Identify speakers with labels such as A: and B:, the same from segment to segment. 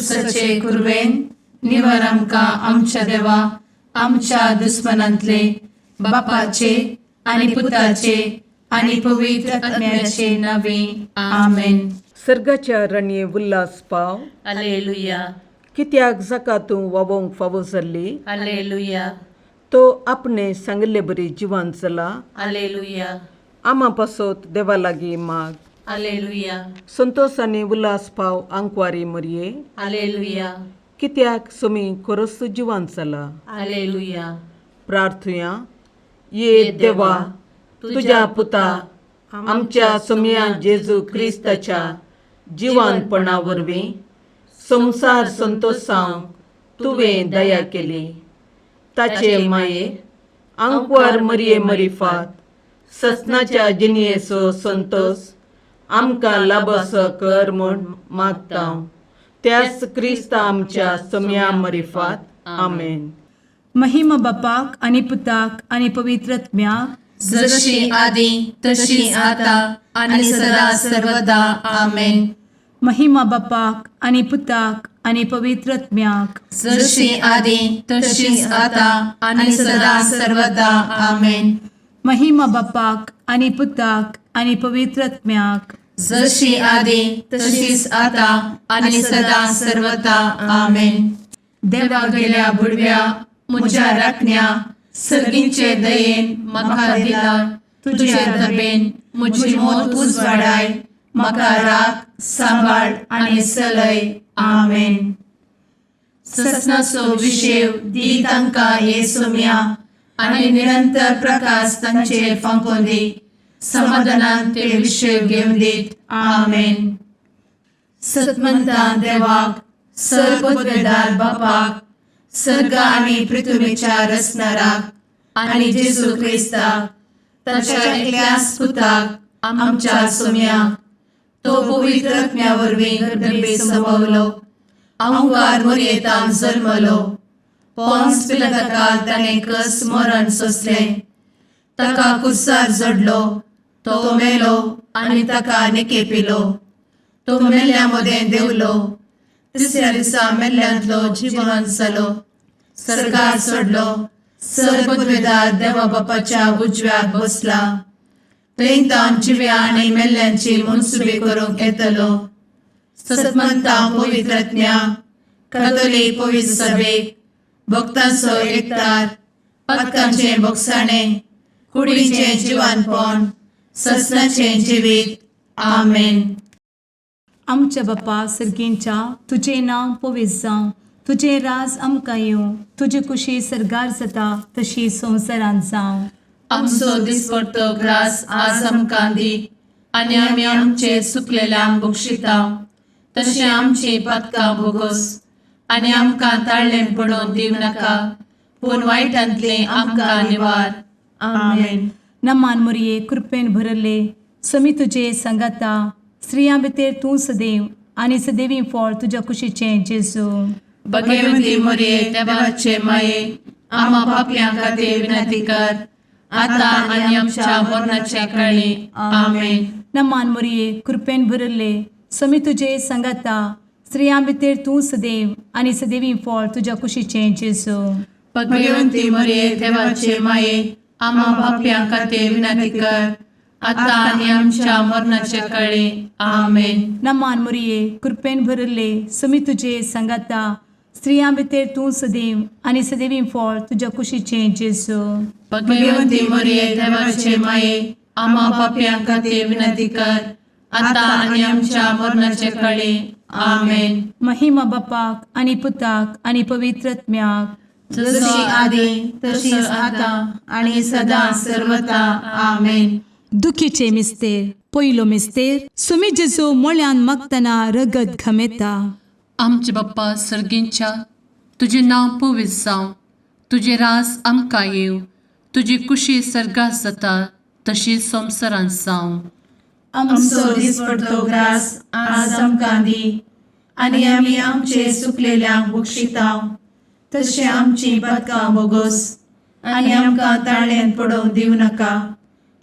A: खुर्सचे कुरवेन निवर आमकां आमच्या देवा आमच्या दुस्मनांतले बापाचे आनी पुताचे आनी पवित्र आत्म्याचे नावे आमेन.
B: सर्गाच्या राणये उल्हास पाव.
A: हालेलुया
B: कित्याक जाका तूं वावोंक फावो जाल्ली.
A: हालेलुया
B: तो आपणे सांगले बरी जिवान जाला.
A: हालेलुया
B: आमा पासोत देवा लागीं माग.
A: हालेलुया
B: संतोष आनी उल्हास पाव आंकवारी मरये.
A: हालेलुया
B: कित्याक सोमी कोरस जिवान जाला.
A: हालेलुया.
B: प्रार्थुया. ये देवा तुझ्या पुता आमच्या सोम्या जेजू क्रिस्ताच्या जिवानपणा वरवीं संसार संतोषांक तुवें दया केली. ताचे माये आंकवार मरये मरिफात ससनाच्या जिनयेचो संतोष आमकां लाबसो कर म्हूण मागता. त्याच क्रिस्त आमच्या सोम्या मरिफात आमेन.
C: महिमा बापाक आनी पुताक आनी पवित्र आत्म्याक
A: जशी आदी तशी आता आणि सदा सर्वदा आमेन.
C: महिमा बापाक आनी पुताक आनी पवित्र आत्म्याक
A: जशी आदी तशीच आता आणि सदा सर्वदा आमेन.
C: महिमा बापाक आनी पुताक आनी पवित्र आत्म्याक
A: जशी आदी तशीच आता आणि सदा सर्वदा आमेन. देवा गेल्या बुडव्या म्हज्या राखण्या सर्गींचे दयेन म्हाका दिला. तुझे धबेन म्हजी मोत उजवाडाय. म्हाका राख सांबाळ आणि चलय. आमेन. ससनाचो विशेव दी तांकां ये सोम्या आणि निरंतर प्रकाश तांचेर फांकोन दी. समाधानान ते विशेव घेवन दीत. आमेन. सतमंता देवाक सर्वोत्वेदार बापाक सर्ग आणि पृथ्वीच्या रचणाराक आणि जेजू क्रिस्ताक ताच्या एकल्याच पुताक आमच्या सोम्याक तो पवित्र आत्म्या वरवीं गर्भे संभवलो. आंकवार मरयेंत जल्मलो. पोंस पिलाताकाल ताणें कस मरण सोंसलें. ताका कुर्सार जडलो. तो मेलो आनी ताका निकेपिलो. तो मेल्ल्या मदें देंवलो. तिसऱ्या दिसा मेल्ल्यांतलो जिवंत जालो. सर्गार चडलो. सर्वोत्वेदार देवा बापाच्या उजव्याक बसला. थंयतान जिव्या आनी मेल्ल्यांची मनसुबी करूंक येतलो. सतमंता पवित्र आत्म्या कातोलीक पवित्र सभेक भक्तांचो एकठार पातकांचें भोगसाणें कुडीचें जिवानपण ससनाचें जिवीत. आमेन.
C: आमच्या बापा सर्गींच्या तुझें नांव पवित्र जावं. तुझें राज आमकां येवं. तुजी कुशी सर्गार जाता तशी संवसारांत जावं.
A: आमचो दिसपडटो ग्रास आज आमकां दी. आनी आमी आमचे चुकलेल्यांक बक्षिता. तशें आमची पातकां भोगोस. आनी आमकां ताळ्ळें पडोवन दिवं नाका. पूण वायटांतलें आमकां निवार. आमेन.
C: नमान मरये कृपेन भरले समी तुजे सांगाता. स्त्रियां भितर तूं सदैव आनी सदैवी फळ तुज्या कुशीचें जेजू.
A: भगवंती मरये देवाचे माये आमा पापयां खातीर विनंती कर. आता आनी आमच्या मरणाचे काळी. आमेन.
C: नमान मरये कृपेन भरले समी तुजे सांगाता. स्त्रियां भितर तूं सदैव आनी सदैवी फळ तुज्या कुशीचें जेजू.
A: भगवंती मरये देवाचे माये आमा पापयां खातीर विनंती कर. आता आनी आमच्या मरणाचे काळी. आमेन.
C: नमान मरये कृपेन भरले समी तुजे सांगाता. स्त्रियां भितर तूं सदैव आनी सदैवी फळ तुज्या कुशीचें जेजू.
A: भगवंती मरये देवाचे माये आमा पापयां खातीर विनंती कर. आता आनी आमच्या मरणाचे काळी. आमेन.
C: महिमा बापाक आनी पुताक आनी पवित्र आत्म्याक
A: जशी आदी तशीच आता आणि सदा सर्वदा. आमेन.
C: दुखीचे मिस्तेर. पयलो मिस्तेर. सुमी जेजू मोळ्यान मागतना रगत घामेता.
D: आमचे बाप्पा सर्गींच्या तुझे नांव पवित्र जावं. तुझे रास आमकां येव. तुजी कुशी सर्गात जाता तशी संवसारांत जावं.
A: आमचो दिसपडटो ग्रास आज आमकां दी. आनी आमी आमचे चुकलेल्यांक बक्षिता. तशें आमची पातकां भोगोस. आनी आमकां ताळ्ळेंत पडोवन दिवं नाका.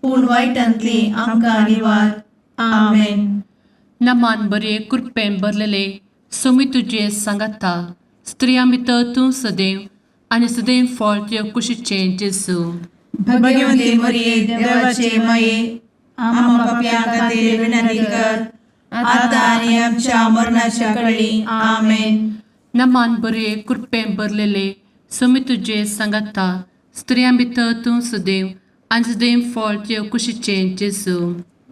A: पूण वायटांतली आमकां निवार. आमेन.
D: नमान बरे कृपेन भरलेले सोमी तुझे सांगाता स्त्रियां भितर तूं सदैव आनी सदैव फळ तुझ्या कुशीचें जेजू.
A: भाग्यवंती मरिये देवाचे माये आम्हा पाप्यां खातीर विनंती कर आता आनी आमच्या मरणाच्या काळी आमेन.
D: नमान बरे कृपें भरलेले सोमी तुझे सांगाता स्त्रियां भितर तूं सदैव आनी सदैव फळ तुझ्या कुशीचें जेजू.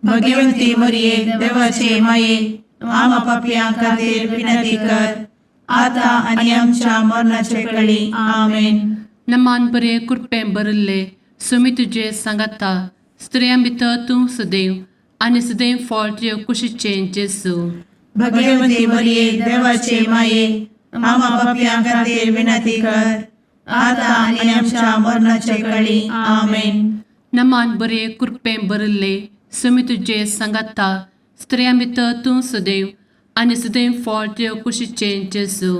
A: भाग्यवंती मरिये देवाचे माये आम्हा पाप्यां खातीर विनंती कर आता आनी आमच्या मरणाच्या काळी आमेन.
D: नमान बरे कृपें भरले सोमी तुझे सांगाता स्त्रियां भितर तूं सदैव आनी सदैव फळ तुझ्या कुशीचें जेजू.
A: भाग्यवंती मरिये देवाचे माये आम्हा पाप्यां खातीर विनंती कर आता आनी आमच्या मरणाच्या काळी आमेन.
D: नमान बरे कृपें भरले सोमी तुझे सांगाता स्त्रियां भितर तूं सदैव आनी सदैव फळ तुझ्या कुशीचें जेजू.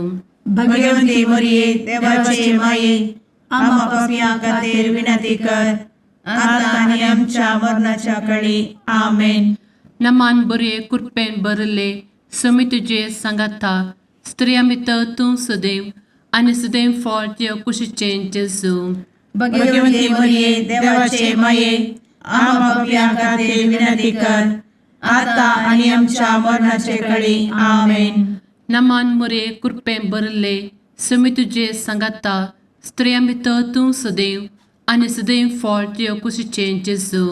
A: भाग्यवंती मरिये देवाचे माये आम्हा पाप्यां खातीर विनंती कर आता आनी आमच्या मरणाच्या काळी आमेन.
D: नमान बरे कृपें भरले सोमी तुझे सांगाता स्त्रियां भितर तूं सदैव आनी सदैव फळ तुझ्या कुशीचें जेजू.
A: भाग्यवंती मरिये देवाचे माये आम्हा पाप्यां खातीर विनंती कर आता आनी आमच्या मरणाच्या काळी आमेन.
D: नमान बरे कृपें भरले सोमी तुझे सांगाता स्त्रियां भितर तूं सदैव आनी सदैव फळ तुझ्या कुशीचें जेजू.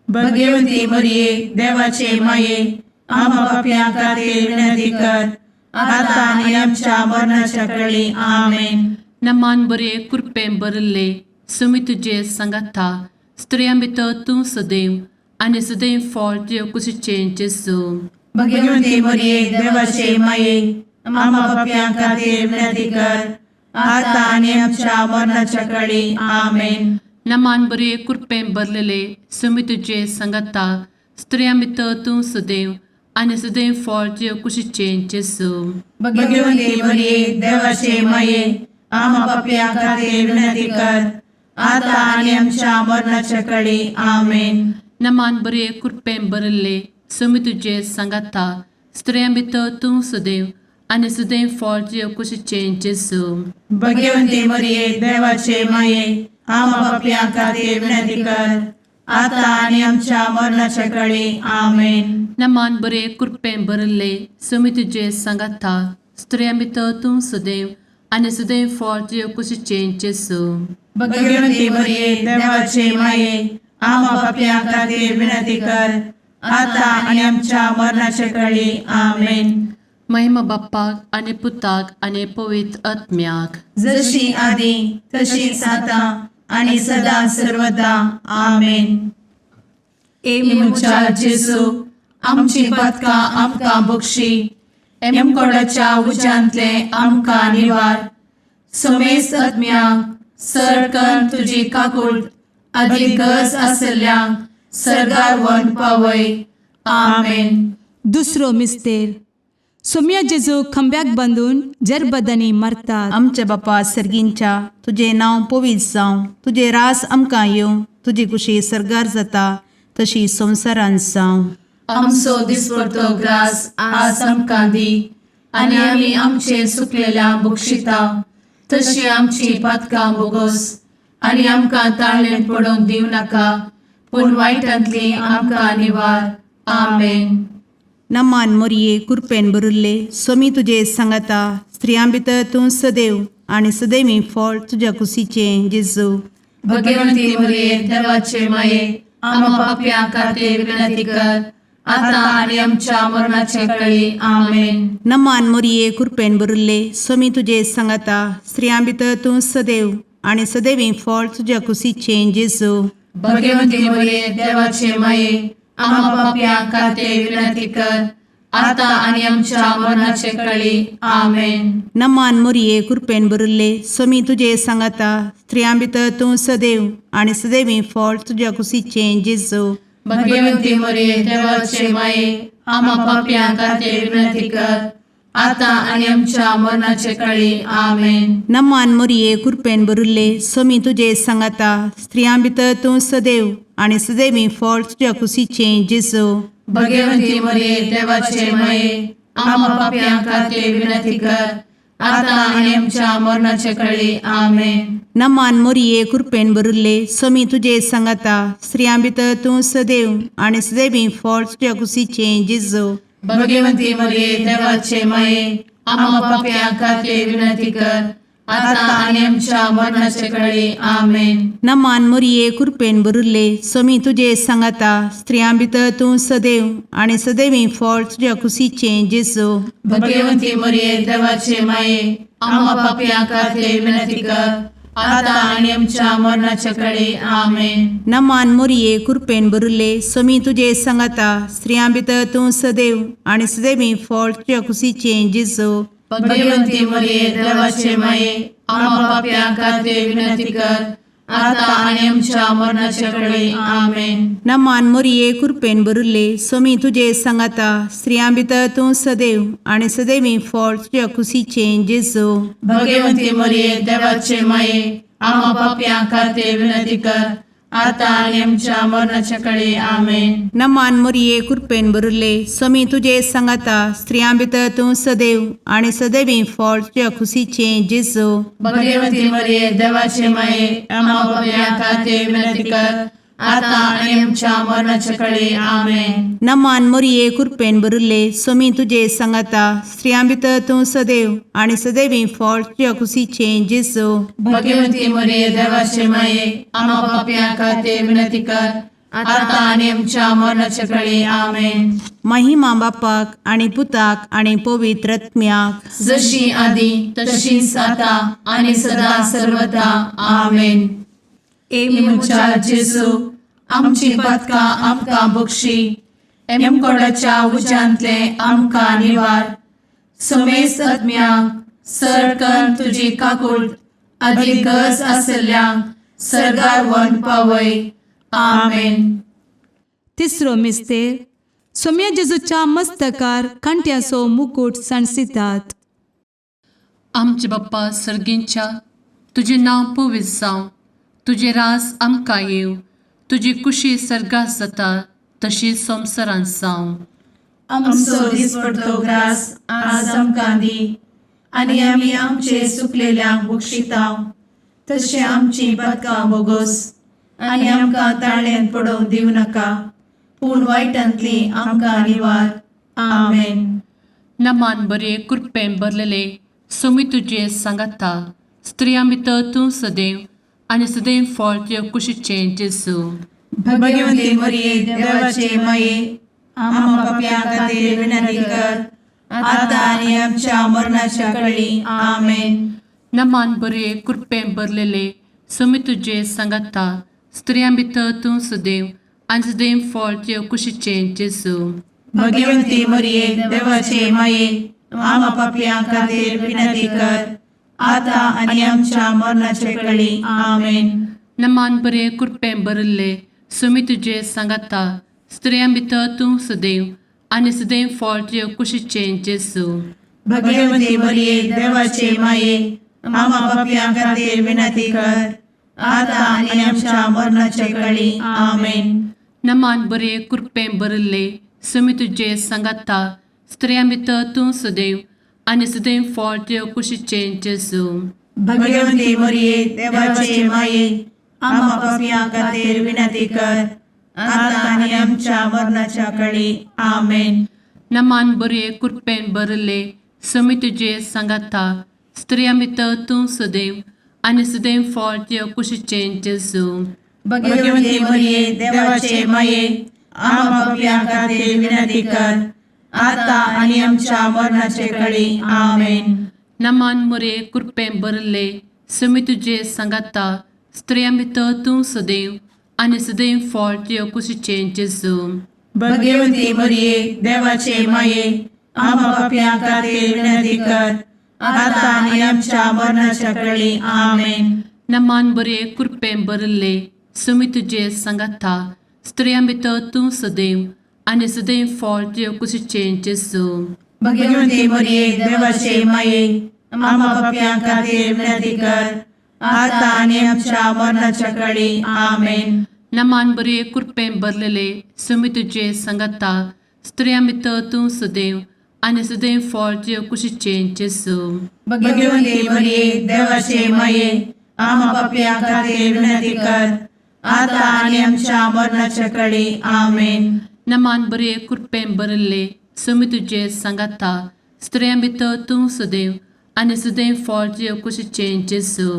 A: भाग्यवंती मरिये देवाचे माये आम्हा पाप्यां खातीर विनंती कर आता आनी आमच्या मरणाच्या काळी आमेन.
D: नमान बरे कृपें भरले सोमी तुझे सांगाता स्त्रियां भितर तूं सदैव आनी सदैव फळ तुझ्या कुशीचें जेजू.
A: भाग्यवंती मरिये देवाचे माये आम्हा पाप्यां खातीर विनंती कर आता आनी आमच्या मरणाच्या काळी आमेन.
D: नमान बरे कृपें भरलेले सोमी तुझे सांगाता स्त्रियां भितर तूं सदैव आनी सदैव फळ तुझ्या कुशीचें जेजू.
A: भाग्यवंती मरिये देवाचे माये आम्हा पाप्यां खातीर विनंती कर आता आनी आमच्या मरणाच्या काळी आमेन.
D: नमान बरे कृपें भरले सोमी तुझे सांगाता स्त्रियां भितर तूं सदैव आनी सदैव फळ तुझ्या कुशीचें जेजू.
A: भाग्यवंती मरिये देवाचे माये आम्हा पाप्यां खातीर विनंती कर आता आनी आमच्या मरणाच्या काळी आमेन.
D: नमान बरे कृपें भरले सोमी तुझे सांगाता स्त्रियां भितर तूं सदैव आनी सदैव फळ तुझ्या कुशीचें जेजू.
A: भाग्यवंती मरिये देवाचे माये आम्हा पाप्यां खातीर विनंती कर आता आनी आमच्या मरणाच्या काळी आमेन.
D: महिमा बाप्पाक आनी पुताक आनी पवित्र आत्म्याक
A: जशी आदी तशीच आता आनी सदा सर्वदा आमेन. मुचा जेजू आमची पदकां आमकां बक्षी एमकोडाच्या उज्यांतले आमकां निवार. सोमेस आत्म्याक सडकन तुजी काकूट अधिक गरज आसल्यांक सरगार वन पावय. आमेन.
C: दुसरो मिस्तेर सोम्या जेजू खंब्याक बांदून जरबदांनी मारतात.
E: आमच्या बापा सर्गींच्या तुझे नांव पवित्र जावं, तुझे रास आमकां येवं, तुजी कुशी सरगार जाता तशी संवसारांत जावं.
A: आमचो दिसपडटो ग्रास आज आमकां दी आनी आमी आमचे सुकलेल्यांक बक्षिता तशी आमची पदकां बोगोस आनी आमकां ताळ्ळें पडोवन दिव नाका पूण वायटांतली आमकां निवार. आमेन.
E: नमान मोरये कृपेन भरिल्ले सोमी तुजे सांगाता स्त्रियां भितर तूं सदैव आनी सदैवी फळ तुज्या कुशीचें जेजू.
A: भाग्यवंती मरिये देवाचे माये आम्हा पाप्यां खातीर विनंती कर आता आनी आमच्या मरणाचे काळी. आमेन.
E: नमान मोरये कृपेन भरिल्ले सोमी तुजे सांगाता स्त्रियां भितर तूं सदैव आनी सदैवी फळ तुज्या कुशीचें जेजू.
A: भाग्यवंती मरिये देवाचे माये आम्हा पाप्यां खातीर विनंती कर आता आनी आमच्या मरणाचे काळी. आमेन.
E: नमान मोरये कृपेन भरिल्ले सोमी तुजे सांगाता स्त्रियां भितर तूं सदैव आनी सदैवी फळ तुज्या कुशीचें जेजू.
A: भाग्यवंती मरिये देवाचे माये आम्हा पाप्यां खातीर विनंती कर आता आनी आमच्या मरणाचे काळी. आमेन.
E: नमान मोरये कृपेन भरिल्ले सोमी तुजे सांगाता स्त्रियां भितर तूं सदैव आनी सदैवी फळ तुज्या कुशीचें जेजू.
A: भाग्यवंती मरिये देवाचे माये आम्हा पाप्यां खातीर विनंती कर, आता आनी आमच्या मरणाचे कळी. आमेन.
E: नमान मोरये कृपेन भरुल्ले स्वामी तुजे सांगाता स्त्रियां भितर तूं सदैव आनी सदैवी फळ तुज्या कुशीचे जेजू.
A: भगवंती मरिये देवाचे माये, आम्हा पाप्यां खातीर विनंती कर, आता आनी आमच्या मरणाचे कळी. आमेन.
E: नमान मोरये कृपेन भरुल्ले स्वामी तुजे सांगाता स्त्रियां भितर तूं सदैव आनी सदैवी फळ तुज्या कुशीचे जेजू.
A: भगवंती मरिये देवाचे माये, आम्हा पाप्यां खातीर विनंती कर, आता आनी आमच्या मरणाचे कळी. आमेन.
E: नमान मोरये कृपेन भरुल्ले स्वामी तुजे सांगाता स्त्रियां भितर तूं सदैव आनी सदैवी फळ तुज्या कुशीचे जेजू.
A: भगवंती मरिये देवाचे माये, आम्हा पाप्यां खातीर विनंती कर, आता आनी आमच्या मरणाचे कळी. आमेन.
E: नमान मोरये कृपेन भरुल्ले स्वामी तुजे सांगाता स्त्रियां भितर तूं सदैव आनी सदैवी फळ तुज्या कुशीचे जेजू.
A: भगवंती मरिये देवाचे माये, आम्हा पाप्यां खातीर विनंती कर, आता आनी आमच्या मरणाचे कळी. आमेन.
E: नमान मोरये कृपेन भरुल्ले स्वामी तुजे सांगाता स्त्रियां भितर तूं सदैव आनी सदैवी फळ तुज्या कुशीचे जेजू.
A: भगवंती मरिये देवाचे माये, आम्हा पाप्यां खातीर विनंती कर, आता आनी आमच्या मरणाचे कळी. आमेन.
E: नमान मोरये कृपेन भरुल्ले स्वामी तुजे सांगाता स्त्रियां भितर तूं सदैव आनी सदैवी फळ तुज्या कुशीचे जेजू.
A: भगवंती मरिये देवाचे माये, आम्हा पाप्यां खातीर विनंती कर, आता आनी आमच्या मरणाचे कळी. आमेन.
E: महिमा बापाक आनी पुताक आनी पवित्र आत्म्याक
A: जशी आदी तशीच आता आनी सदा सर्वदा. आमेन. मुचा जेजू, आमची पदकां आमकां बक्षी, एमकोडाच्या उज्यांतले आमकां निवार. समेस्त आत्म्यांक सरकन तुजी काकूट, अधिक गरज आसल्ल्यांक सरगार वन पावय. आमेन.
C: तिसरो मिस्तेर सोम्या जेजूच्या मस्तकार कांट्याचो मुकुट सणसितात.
D: आमचे बाप्पा सर्गींच्या तुझे नांव पवित्र जावं, तुझे राज आमकां येव, तुजी कुशी सर्गात जाता तशी संवसारांत जावं.
A: आमचो दिसपडटो ग्रास आज आमकां दी, आनी आमी आमचे सुकलेल्यांक बक्षितांव. तशें आमची पदकां बोगोस आनी आमकां ताळ्यान पडोवंक दिवं नाका, पूण वायटांतली आमकां निवार. आमेन.
D: नमान बरे कृपेन भरलेले सोमी तुजे सांगाता स्त्रियां भितर तूं सदैव आनी सदैव फळ तुज्या कुशीचे जेजू.
A: भगवंती मरिये देवाचे माये, आम्हा पाप्यां खातीर विनंती कर, आता आनी आमच्या मरणाच्या कळी. आमेन.
D: नमान बरे कृपेन भरलेले सोमी तुजे सांगाता स्त्रियां भितर तूं सदैव आनी सदैव फळ तुज्या कुशीचे जेजू.
A: भगवंती मरिये देवाचे माये, आम्हा पाप्यां खातीर विनंती कर, आता आनी आमच्या मरणाचे कळी. आमेन.
D: नमान बरे कृपेन भरले सोमी तुजे सांगाता स्त्रियां भितर तूं सदैव आनी सदैव फळ तुज्या कुशीचे जेजू.
A: भगवंती मरिये देवाचे माये, आम्हा पाप्यां खातीर विनंती कर, आता आनी आमच्या मरणाचे कळी. आमेन.
D: नमान बरे कृपेन भरले सोमी तुजे सांगाता स्त्रियां भितर तूं सदैव आनी सदैव फळ तुज्या कुशीचे जेजू.
A: भगवंती मरिये देवाचे माये, आम्हा पाप्यां खातीर विनंती कर, आता आनी आमच्या मरणाच्या कळी. आमेन.
D: नमान बरे कृपेन भरले सोमी तुजे सांगाता स्त्रियां भितर तूं सदैव आनी सदैव फळ तुज्या कुशीचे जेजू.
A: भगवंती मरिये देवाचे माये, आम्हा पाप्यां खातीर विनंती कर, आता आनी आमच्या मरणाचे कळी. आमेन.
D: नमान बरे कृपेन भरले सोमी तुजे सांगाता स्त्रियां भितर तूं सदैव आनी सदैव फळ तुज्या कुशीचे जेजू.
A: भगवंती मरिये देवाचे माये, आम्हा पाप्यां खातीर विनंती कर, आता आनी आमच्या मरणाच्या कळी. आमेन.
D: नमान बरे कृपेन भरले सोमी तुजे सांगाता स्त्रियां भितर तूं सदैव आनी सदैव फळ तुज्या कुशीचे जेजू.
A: भगवंती मरिये देवाचे माये, आम्हा पाप्यां खातीर विनंती कर, आता आनी आमच्या मरणाच्या कळी. आमेन.
D: नमान बरे कृपेन भरलेले सोमी तुजे सांगाता स्त्रियां भितर तूं सदैव आनी सदैव फळ तुजे कुशीचें जेजू
A: भगवंती मरिये देवाचे माये आम्हा पापियां खातीर विनंती कर आता आनी आमच्या मरणाच्या काळी आमेन.
D: नमान बरे कृपेन भरिल्ले स्वामी तुजे सांगाता स्त्रियां भितर तूं सदैव आनी सदैव फळ तुजे कुशीचें जेजू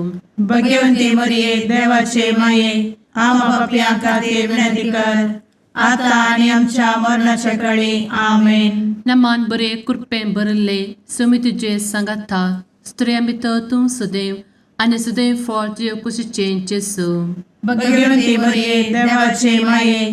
A: भगवंती मरिये देवाचे माये आम्हा पापियां खातीर विनंती कर आता आनी आमच्या मरणाच्या काळी आमेन.
D: नमान बरे कृपेन भरिल्ले स्वामी तुजे सांगाता स्त्रियां भितर तूं सदैव आनी सदैव फळ तुजे कुशीचें जेजू
A: भगवंती मरिये देवाचे माये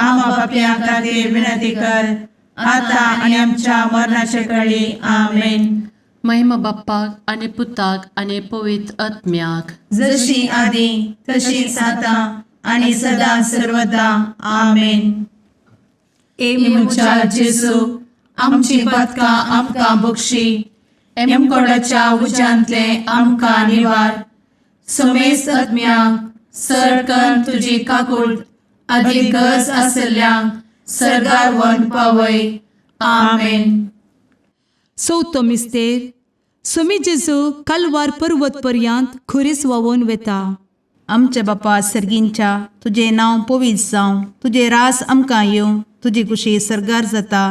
A: आम्हा पापियां खातीर विनंती कर आता आनी आमच्या मरणाच्या काळी आमेन.
D: महिमा बाप्पाक आनी पुताक आनी पवित्र आत्म्याक
A: जशी आदी तशीच आता आणि सदा सर्वदा आमेन. मुचा जेजू आमची पदकां आमकां बक्षी एमकोडाच्या उज्यांतले आमकां निवार समेस्त आत्म्यांक सरकन तुजी काकूळ अधिक गज आसल्यांक सरगार वन पावय. आमेन.
C: चवथो मिस्तेर स्वामी जेजू कालवार पर्वत पर्यंत खुरीस वावून वेता.
E: आमच्या बापा सर्गींच्या तुजें नांव पवित्र जावं, तुजें रास आमकां येवं, तुजी कुशी सरगार जाता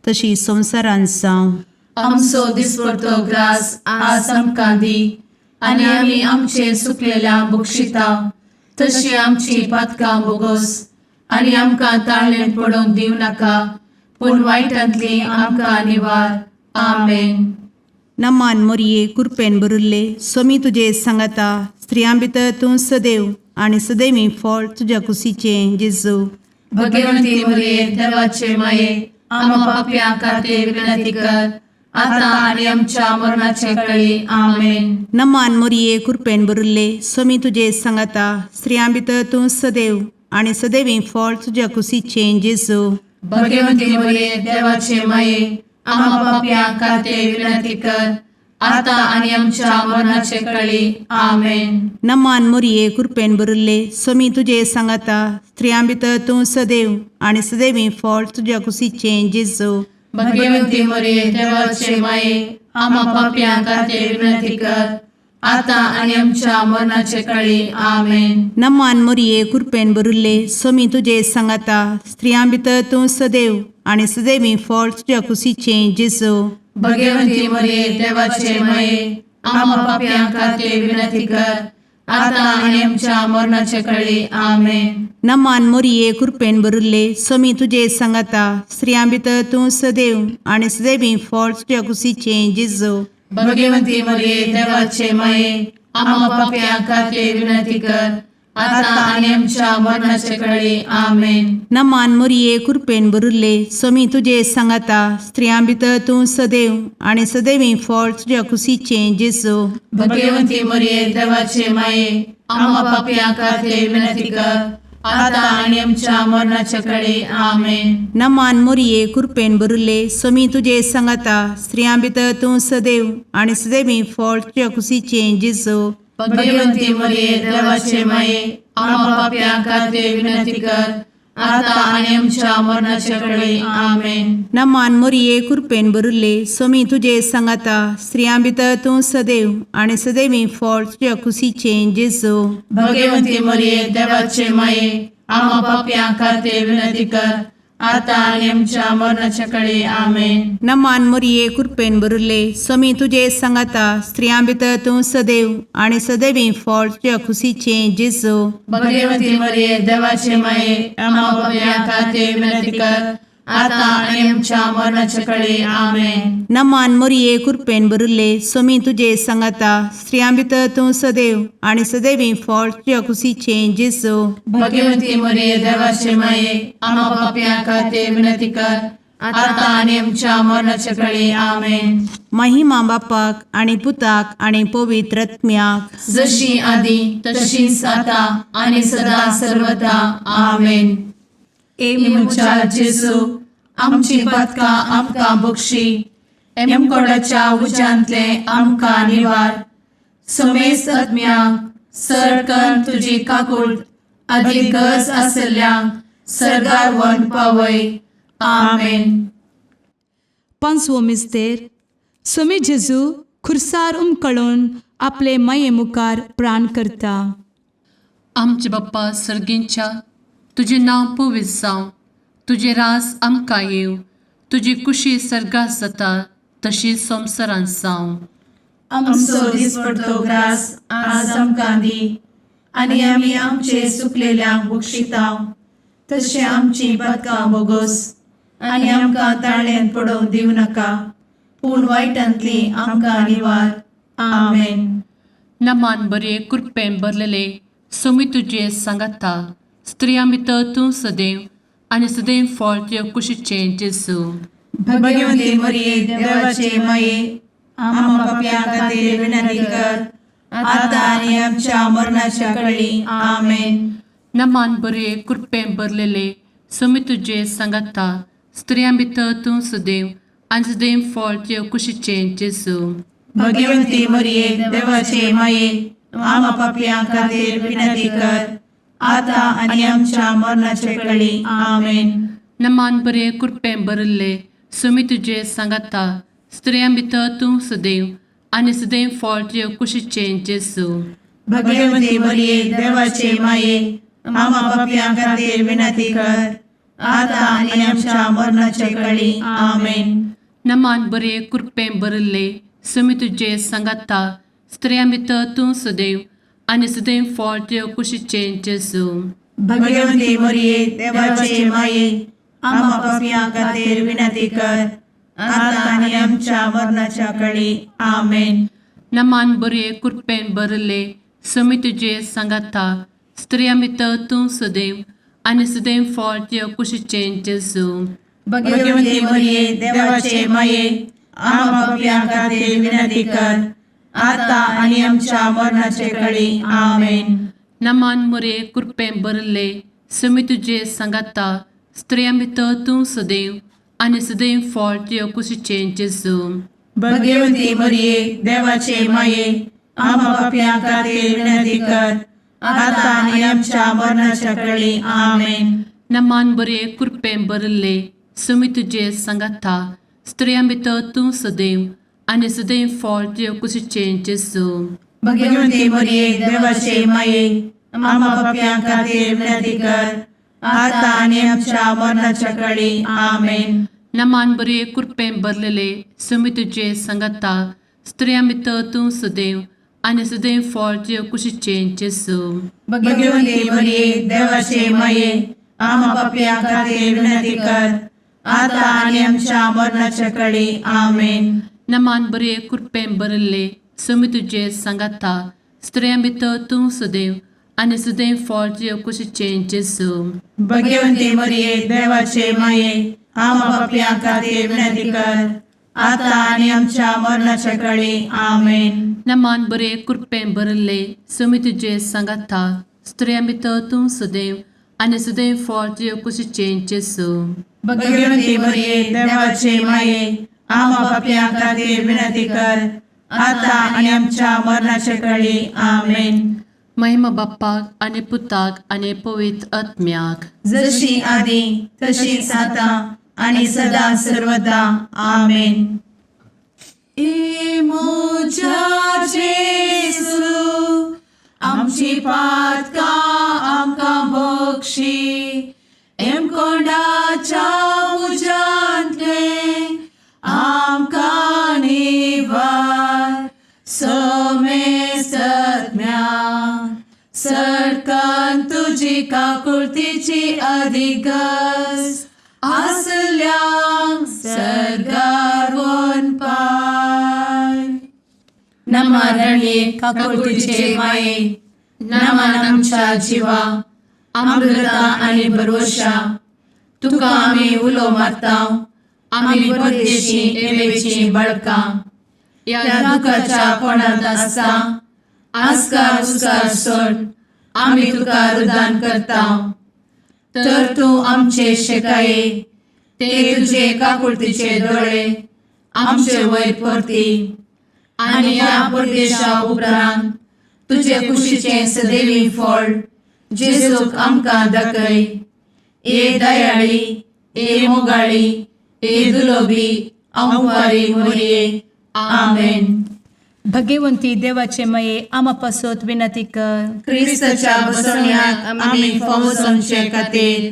E: तशी संवसारांत जावं.
A: आमचो दिसपडटो ग्रास आज आमकां दी आनी आमी आमचे चुकलेल्यांक बक्षिता तशी आमची पदकां बोगोस आनी आमकां ताळ्ळें पडोवंक दिव नाका पूण वायटांतली आमकां निवार. आमेन.
E: नमान मोरये कृपेन भरिल्ले स्वामी तुजे सांगाता स्त्रियां भितर तूं सदैव आनी सदैवी फळ तुज्या कुशीचें जेजू
A: भगवंती मरिये देवाचे माये आम्हा पापियां खातीर विनंती कर आता आनी आमच्या मरणाचे काळी. आमेन.
E: नमान मोरये कृपेन भरिल्ले स्वामी तुजे सांगाता स्त्रियां भितर तूं सदैव आनी सदैवी फळ तुज्या कुशीचें जेजू
A: भगवंती मरिये देवाचे माये आम्हा पापियां खातीर विनंती कर आता आनी आमच्या मरणाचे काळी. आमेन.
E: नमान मोरये कृपेन भरिल्ले स्वामी तुजे सांगाता स्त्रियां भितर तूं सदैव आनी सदैवी फळ तुज्या कुशीचें जेजू
A: भगवंती मरिये देवाचे माये आम्हा पापियां खातीर विनंती कर आता आनी आमच्या मरणाचे काळी. आमेन.
E: नमान मोरये कृपेन भरिल्ले स्वामी तुजे सांगाता स्त्रियां भितर तूं सदैव आनी सदैवी फळ तुज्या कुशीचें जेजू
A: भगवंती मरिये देवाचे माये आम्हा पापियां खातीर विनंती कर आता आनी आमच्या मरणाचे काळी. आमेन.
E: नमान मोरये कृपेन भरिल्ले स्वामी तुजे सांगाता स्त्रियां भितर तूं सदैव आनी सदैवी फळ तुज्या कुशीचें जेजू
A: भगवंती मरिये देवाचे माये आम्हा पापियां खातीर विनंती कर आता आनी आमच्या मरणाचे काळी. आमेन.
E: नमान मोरये कृपेन भरिल्ले स्वामी तुजे सांगाता स्त्रियां भितर तूं सदैव आनी सदैवी फळ तुज्या कुशीचें जेजू
A: भगवंती मरिये देवाचे माये आम्हा पापियां खातीर विनंती कर आता आनी आमच्या मरणाच्या काळी. आमेन.
E: नमान मोरये कृपेन भरिल्ले स्वामी तुजे सांगाता स्त्रियां भितर तूं सदैव आनी सदैवी फळ तुज्या कुशीचें जेजू
A: भगवंती मरिये देवाचे माये आम्हा पापियां खातीर विनंती कर आता आनी आमच्या मरणाच्या काळी. आमेन.
E: नमान मोरये कृपेन भरिल्ले स्वामी तुजे सांगाता स्त्रियां भितर तूं सदैव आनी सदैवी फळ तुज्या कुशीचें जेजू
A: भगवंती मरिये देवाचे माये आम्हा पापियां खातीर विनंती कर आता आनी आमच्या मरणाच्या काळी. आमेन.
E: नमान मोरये कृपेन भरिल्ले स्वामी तुजे सांगाता स्त्रियां भितर तूं सदैव आनी सदैवी फळ तुज्या कुशीचें जेजू
A: भगवंती मरिये देवाचे माये आम्हा पापियां खातीर विनंती कर आता आनी आमच्या मरणाच्या काळी. आमेन.
E: नमान मोरये कृपेन भरिल्ले स्वामी तुजे सांगाता स्त्रियां भितर तूं सदैव आनी सदैवी फळ तुज्या कुशीचें जेजू
A: भगवंती मरिये देवाचे माये आम्हा पापियां खातीर विनंती कर आता आनी आमच्या मरणाच्या काळी. आमेन.
E: महिमा बापाक आनी पुताक आनी पवित्र आत्म्याक
A: जशी आदी तशीच आता आणि सदा सर्वदा. आमेन. मुचा जेजू आमची पदकां आमकां बक्षी एमकोडाच्या उज्यांतले आमकां निवार समेस्त आत्म्यांक सरकन तुजी काकूळ अधिक गज आसल्यांक सरगार वन पावय. आमेन.
C: 5वो मिस्तेर. सोमी जेजू खुर्सार उमकळून आपले माये मुखार प्राण करता.
D: आमचे बाप्पा सर्गींच्या तुझे नांव पवित्र जावं, तुझे रास आमकां येव, तुजी कुशी सर्गात जाता तशी संवसारांत जावं.
A: आमचो दिसपडटो ग्रास आज आमकां दी, आनी आमी आमचे सुकलेल्यांक बक्षितांव. तशें आमची पातकां बोगोस आनी आमकां ताळ्यान पडोवंक दिवं नाका, पूण वायटांतली आमकां निवार. आमेन.
D: नमान बरे कृपेन भरलेले सोमी तुजे सांगाता, स्त्रियां भितर तूं सदैव आनी सदैव फळ तुज्या कुशीचें जेजू.
A: भगवंती मरिये देवाचे माये, आम्हा पाप्यां खातीर विनंती कर, आतां आनी आमच्या मरणाच्या कळी. आमेन.
D: नमान बरे कृपेन भरलेले सोमी तुजे सांगाता, स्त्रियां भितर तूं सदैव आनी सदैव फळ तुज्या कुशीचें जेजू.
A: भगवंती मरिये देवाचे माये, आम्हा पाप्यां खातीर विनंती कर, आतां आनी आमच्या मरणाचे कळी. आमेन.
D: नमान बरे कृपेन भरले सोमी तुजे सांगाता, स्त्रियां भितर तूं सदैव आनी सदैव फळ तुज्या कुशीचें जेजू.
A: भगवंती मरिये देवाचे माये, आम्हा पाप्यां खातीर विनंती कर, आतां आनी आमच्या मरणाचे कळी. आमेन.
D: नमान बरे कृपेन भरले सोमी तुजे सांगाता, स्त्रियां भितर तूं सदैव आनी सदैव फळ तुज्या कुशीचें जेजू.
A: भगवंती मरिये देवाचे माये, आम्हा पाप्यां खातीर विनंती कर, आतां आनी आमच्या मरणाच्या कळी. आमेन.
D: नमान बरे कृपेन भरले सोमी तुजे सांगाता, स्त्रियां भितर तूं सदैव आनी सदैव फळ तुज्या कुशीचें जेजू.
A: भगवंती मरिये देवाचे माये, आम्हा पाप्यां खातीर विनंती कर, आतां आनी आमच्या मरणाचे कळी. आमेन.
D: नमान बरे कृपेन भरले सोमी तुजे सांगाता, स्त्रियां भितर तूं सदैव आनी सदैव फळ तुज्या कुशीचें जेजू.
A: भगवंती मरिये देवाचे माये, आम्हा पाप्यां खातीर विनंती कर, आतां आनी आमच्या मरणाच्या कळी. आमेन.
D: नमान बरे कृपेन भरले सोमी तुजे सांगाता, स्त्रियां भितर तूं सदैव आनी सदैव फळ तुज्या कुशीचें जेजू.
A: भगवंती मरिये देवाचे माये, आम्हा पाप्यां खातीर विनंती कर, आतां आनी आमच्या मरणाच्या कळी. आमेन.
D: नमान बरे कृपेन भरलेले सोमी तुजे सांगाता, स्त्रियां भितर तूं सदैव आनी सदैव फळ तुज्या कुशीचें जेजू.
A: भगवंती मरिये देवाचे माये, आम्हा पाप्यां खातीर विनंती कर, आतां आनी आमच्या मरणाच्या कळी. आमेन.
D: नमान बरे कृपेन भरले सोमी तुजे सांगाता, स्त्रियां भितर तूं सदैव आनी सदैव फळ तुज्या कुशीचें जेजू.
A: भगवंती मरिये देवाचे माये, आम्हा पाप्यां खातीर विनंती कर, आतां आनी आमच्या मरणाच्या कळी. आमेन.
D: नमान बरे कृपेन भरले सोमी तुजे सांगाता, स्त्रियां भितर तूं सदैव आनी सदैव फळ तुज्या कुशीचें जेजू.
A: भगवंती मरिये देवाचे माये, आम्हा पाप्यां खातीर विनंती कर, आतां आनी आमच्या मरणाच्या कळी. आमेन.
D: महिमा बाप्पाक आनी पुताक आनी पवित्र आत्म्याक,
A: जशी आदी तशीच आता आनी सदा सर्वदा. आमेन. मोजा जेजू, आमची पातकां आमकां बक्षी, कोंडाच्या उजांतले आमकां निवार. सोमे सत्म्या सडकान तुजी काकुळतीची अधिगस, आसल्यांक सरगार वन पाय. नमारणी काकुळतीचे माये, नमान आमच्या जिवा, अमृता आनी भरवशा, तुका आमी उलो मारताव. आमी परदेशी एवेची बळकां, या दुखाच्या कोणात आसता, आस्कार उस्कार सोड, आमी तुका रुदान करताव. तर तूं आमचे शेकाये, ते तुजे काकुळतीचे दोळे आमचे वयर परती, आनी या परदेशा उपरांत तुजे कुशीचे सदैवी फळ जेजूक आमकां दाखय. ए दयाळी, ए मोगाळी, ए दुलोबी, अंकुरी मोरये आमेन.
C: भगवंती देवाचे माये आमा पासत विनंती कर.
A: क्रिस्ताच्या बसवण्याक आमी फावो समचे खातीर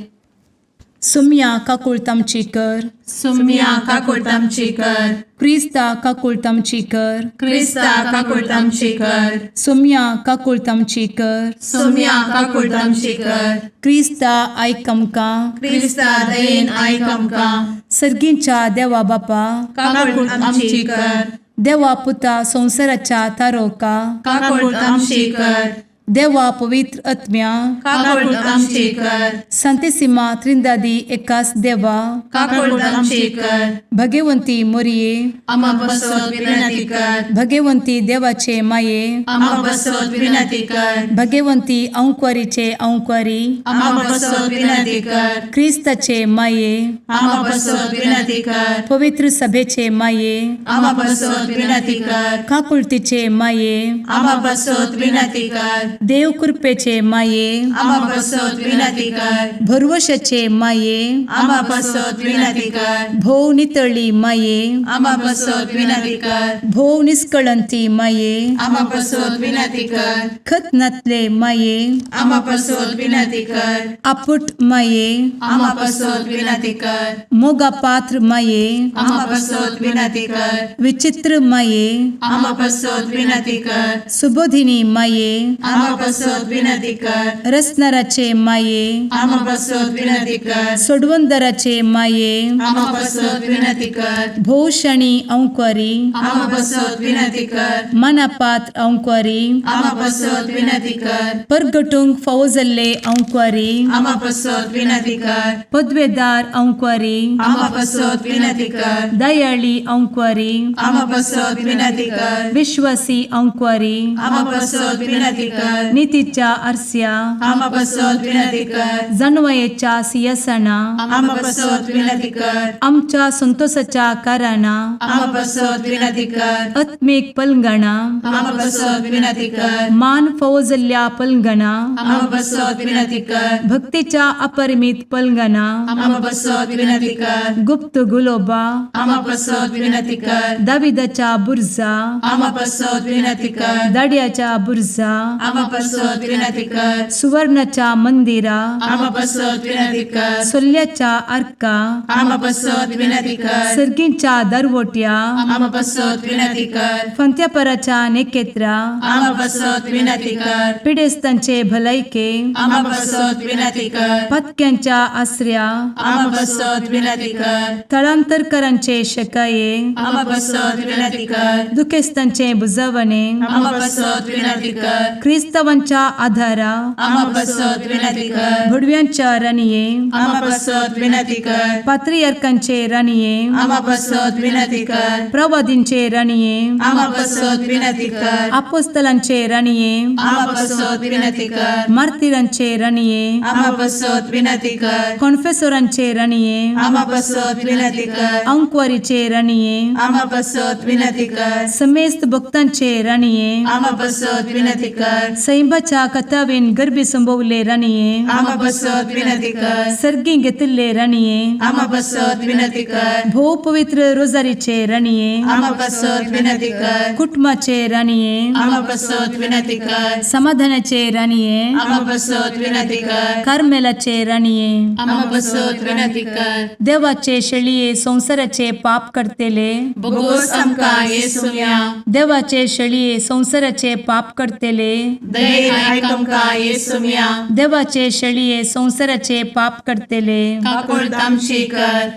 C: सुम्या काकुळतामची कर.
A: सुम्या काकुळतामची कर.
C: क्रिस्ता काकुळतामची कर.
A: क्रिस्ता काकुळतामची कर.
C: सुम्या काकुळतामची कर.
A: सुम्या काकुळतामची कर.
C: क्रिस्ता आयक आमकां.
A: क्रिस्ता दयेन आयक आमकां.
C: सर्गींच्या देवा बापा
A: काकुळतामची कर.
C: देवा पुता संसाराच्या तारोका.
A: काकुळतामची कर.
C: देवा पवित्र आत्म्या
A: काकुळतामची कर.
C: संतेसिमा त्रिंदादी एकाच देवा
A: काकुळतामची कर.
C: भगवंती मोरये
A: आमा बसवत विनंती कर.
C: भगवंती देवाचे माये
A: आमा बसवत विनंती कर.
C: भगवंती अंकुरीचे अंकुरी
A: आमा बसवत विनंती कर.
C: क्रिस्ताचे माये
A: आमा बसवत विनंती कर.
C: पवित्र सभेचे माये
A: आमा बसवत विनंती कर.
C: काकुळतीचे माये
A: आमा बसवत विनंती कर.
C: देव कृपेचे माये
A: आमा बसवत विनंती कर.
C: भरवशाचे माये
A: आमा बसवत विनंती कर.
C: भोव नितळी माये
A: आमा बसवत विनंती कर.
C: भोव निष्कळंती माये
A: आमा बसवत विनंती कर.
C: खत नातले माये
A: आमा बसवत विनंती कर.
C: आपुट माये
A: आमा बसवत विनंती कर.
C: मोगा पात्र माये
A: आमा बसवत विनंती कर.
C: विचित्र माये
A: आमा बसवत विनंती कर.
C: सुबोधिनी माये
A: आमा बसवत विनंती कर.
C: रसनाराचे माये
A: आमा बसवत विनंती कर.
C: सोडवंदराचे माये
A: आमा बसवत विनंती कर.
C: भोषणी अंकुरी
A: आमा बसवत विनंती कर.
C: मनापात्र अंकुरी
A: आमा बसवत विनंती कर.
C: परगटूंक फौजल्ले अंकुरी
A: आमा बसवत विनंती कर.
C: पदवेदार अंकुरी
A: आमा बसवत विनंती कर.
C: दयाळी अंकुरी
A: आमा बसवत विनंती कर.
C: विश्वासी अंकुरी
A: आमा बसवत विनंती कर.
C: नीतीच्या आरस्या
A: आमा बसवत विनंती कर.
C: जाणवयेच्या सिंहासना
A: आमा बसवत विनंती कर.
C: आमच्या संतोषाच्या कारणा
A: आमा बसवत विनंती कर.
C: आत्मिक पलंगणा
A: आमा बसवत विनंती कर.
C: मान फौजल्या पलंगणा
A: आमा बसवत विनंती कर.
C: भक्तीच्या अपरिमित पलंगणा
A: आमा बसवत विनंती कर.
C: गुप्त गुलोबा
A: आमा बसवत विनंती कर.
C: दाविदाच्या बुरजा
A: आमा बसवत विनंती कर.
C: दाडियाच्या बुरजा
A: आमा बसवत विनंती कर.
C: सुवर्णाच्या मंदिरा
A: आमा बसवत विनंती कर.
C: सोल्याच्या अर्का
A: आमा बसवत विनंती कर.
C: सर्गींच्या दरवोट्या
A: आमा बसवत विनंती कर.
C: फंत्यापराच्या नेकेत्रा
A: आमा बसवत विनंती कर.
C: पिडेस्तांचे भलायके
A: आमा बसवत विनंती कर.
C: पथक्यांच्या आश्रया
A: आमा बसवत विनंती कर.
C: स्थळांतरकरांचे शकाये
A: आमा बसवत विनंती कर.
C: दुखेस्तांचे बुजावणे
A: आमा बसवत विनंती कर.
C: ख्रिस्तवांच्या आधारा
A: आमा बसवत विनंती कर.
C: भुडव्यांच्या राणीये
A: आमा बसवत विनंती कर.
C: पात्रियार्कांचे राणीये
A: आमा बसवत विनंती कर.
C: प्रवादींचे राणीये
A: आमा बसवत विनंती कर.
C: अपोस्तलांचे राणीये
A: आमा बसवत विनंती कर.
C: मार्तिरांचे राणीये
A: आमा बसवत विनंती कर.
C: कॉन्फेसोरांचे राणीये
A: आमा बसवत विनंती कर.
C: अंकुरीचे राणीये
A: आमा बसवत विनंती कर.
C: समेस्त भक्तांचे राणीये
A: आमा बसवत विनंती कर.
C: सैंबाच्या कथावेन गर्भी संभवले राणीये
A: आमा बसवत विनंती कर.
C: सर्गी घेतले राणीये
A: आमा बसवत विनंती कर.
C: भो पवित्र रोजारीचे राणीये
A: आमा बसवत विनंती कर.
C: कुटुंबाचे राणीये
A: आमा बसवत विनंती कर.
C: समाधानाचे राणीये
A: आमा बसवत विनंती कर.
C: कार्मेलाचे राणीये
A: आमा बसवत विनंती कर.
C: देवाचे शळीये संसाराचे पाप करतेले
A: बोगोस आमकां येसुया.
C: देवाचे शळीये संसाराचे पाप करतेले
A: दयेन आयक आमकां येसुया.
C: देवाचे शळीये संसाराचे पाप करतेले
A: काकुळतामची कर.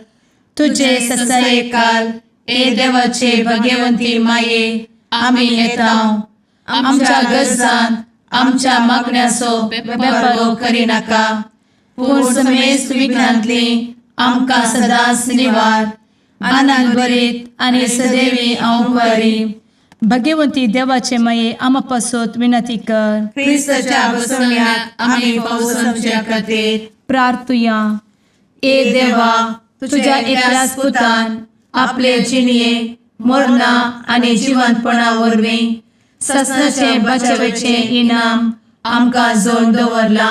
C: तुझे ससाये
A: काल ए देवाचे भगवंती माये आमी येताव. आमच्या गरजांत आमच्या मागण्याचो बेपारो करी नाका. पूण समेस्त विघ्नांतली आमकां सदांच निवार. आनंद भरीत आनी सदैवी अंकुरी.
C: भगवंती देवाचे माये आमा पासत विनंती कर.
A: क्रिस्ताच्या बसवण्याक आमी फावो समच्या खातीर
C: प्रार्थुया. ए देवा तुझ्या एकल्याच पुतान आपले जिणये मरणा आनी जिवंतपणा वरवीं ससनाचे बचावेचे इनाम आमकां जोड दवरला.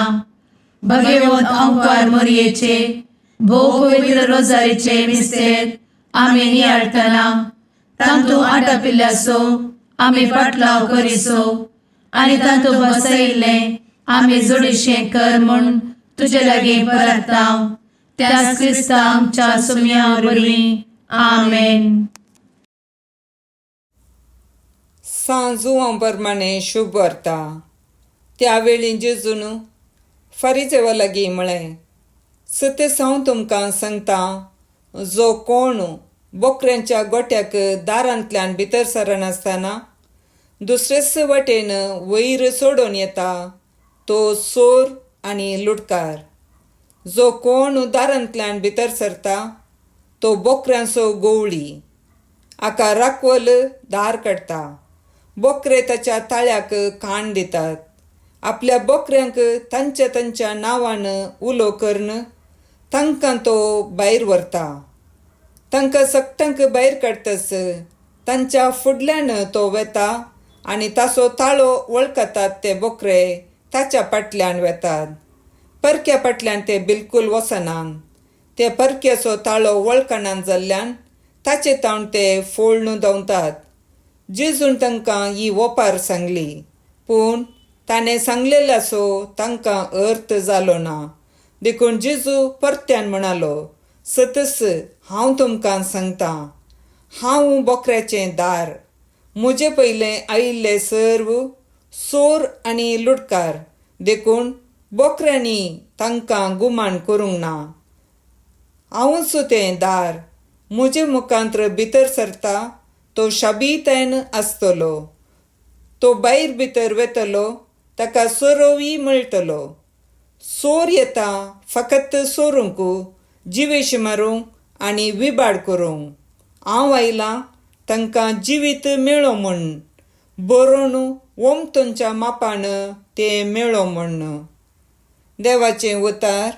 C: भगवंत अंकुर मोरयेचे भोव पवित्र रोजारीचे मिस्तेर
A: आमी नियाळटना तांतू आटपिल्ल्यासो आमी पाटलाव करिसो आनी तांतू बसयिल्ले आमी जोडिशें कर म्हूण तुजे लागीं परतांव. त्याच क्रिस्ता आमच्या सुम्या वरवीं. आमेन.
F: सांजुवां प्रमाणे शुभ व्हरता. त्यावेळी जेजून फरिसेवा लागीं म्हळें, सत्य हांव तुमकां सांगता, जो कोण बोकऱ्यांच्या गोट्याक दारांतल्यान भितर सरनासतना दुसरेच वटेन वयर सोडून येता तो चोर आनी लुटकार. जो कोण दारांतल्यान भितर सरता तो बोकऱ्यांचो गोवळी. हाका राखवल दार काडटा. बोकरे ताच्या ताळ्याक कान दितात. आपल्या बोकऱ्यांक तांच्या नांवान उलो करून तांकां तो भायर व्हरता. तांकां सकटांक भायर काडटस तांच्या फुडल्यान तो वेता आनी ताचो ताळो वळखतात ते बोकरे ताच्या फाटल्यान वेतात. परक्या फाटल्यान ते बिलकूल वचनात. ते परक्याचो ताळो वळखनात जाल्ल्यान ताचे तावन ते फोडून धांवतात. जेजून तांकां ही ओपार सांगली, पूण ताणें सांगलेल्याचो तांकां अर्थ जालो ना. देखून जेजू परत्यान म्हणालो, सतस हांव तुमकां सांगतां, हांव बोकऱ्याचें दार. म्हजे पयलें आयिल्ले सर्व चोर आनी लुटकार देखून बोकऱ्यांनी तांकां गुमान करूंक ना. हांवूच तें दार. म्हजे मुखांत्र भितर सरता तो शाबीतायेन आसतलो. तो भायर भितर वेतलो, ताका सोरोवी मेळटलो. चोर येता फकत चोरूंक, जिवेश मारूंक आनी विबाड करूंक. हांव आयलां तांकां जिवीत मेळो म्हूण, बरोवन वोमतोंच्या मापान तें मेळो म्हूण. देवाचें उतार.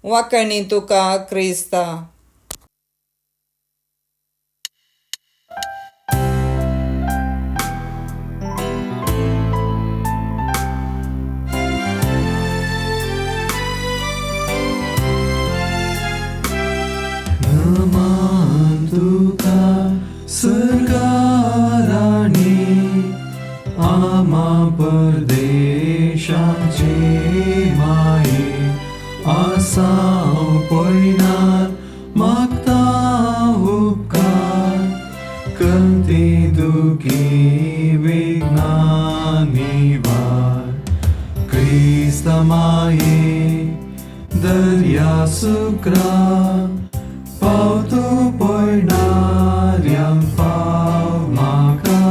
F: वाकाणी तुका क्रिस्ता.
G: आमा परदेशाचे माये आसां पयनात मागता उपकार करते दुखी वेगनानी वार. क्रिस्ता माये दर्या सुक्रा पावतो पयणाऱ्यांक पाव म्हाका.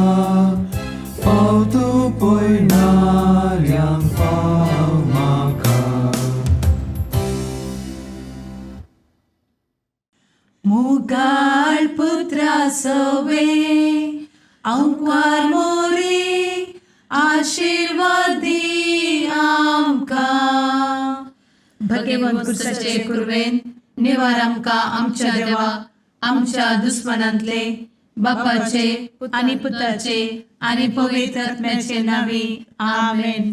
G: पावतो पयणाऱ्यांक पाव म्हाका.
A: मुगाळ पुत्रा सवे अंकवार मोरी आशीर्वाद दी आमकां. भगवंत कुर्साचे कुरवेन निवार आमकां आमच्या देवा आमच्या दुस्मनांतले बापाचे आनी पुताचे आनी पवित्र आत्म्याचे नांवी. आमेन.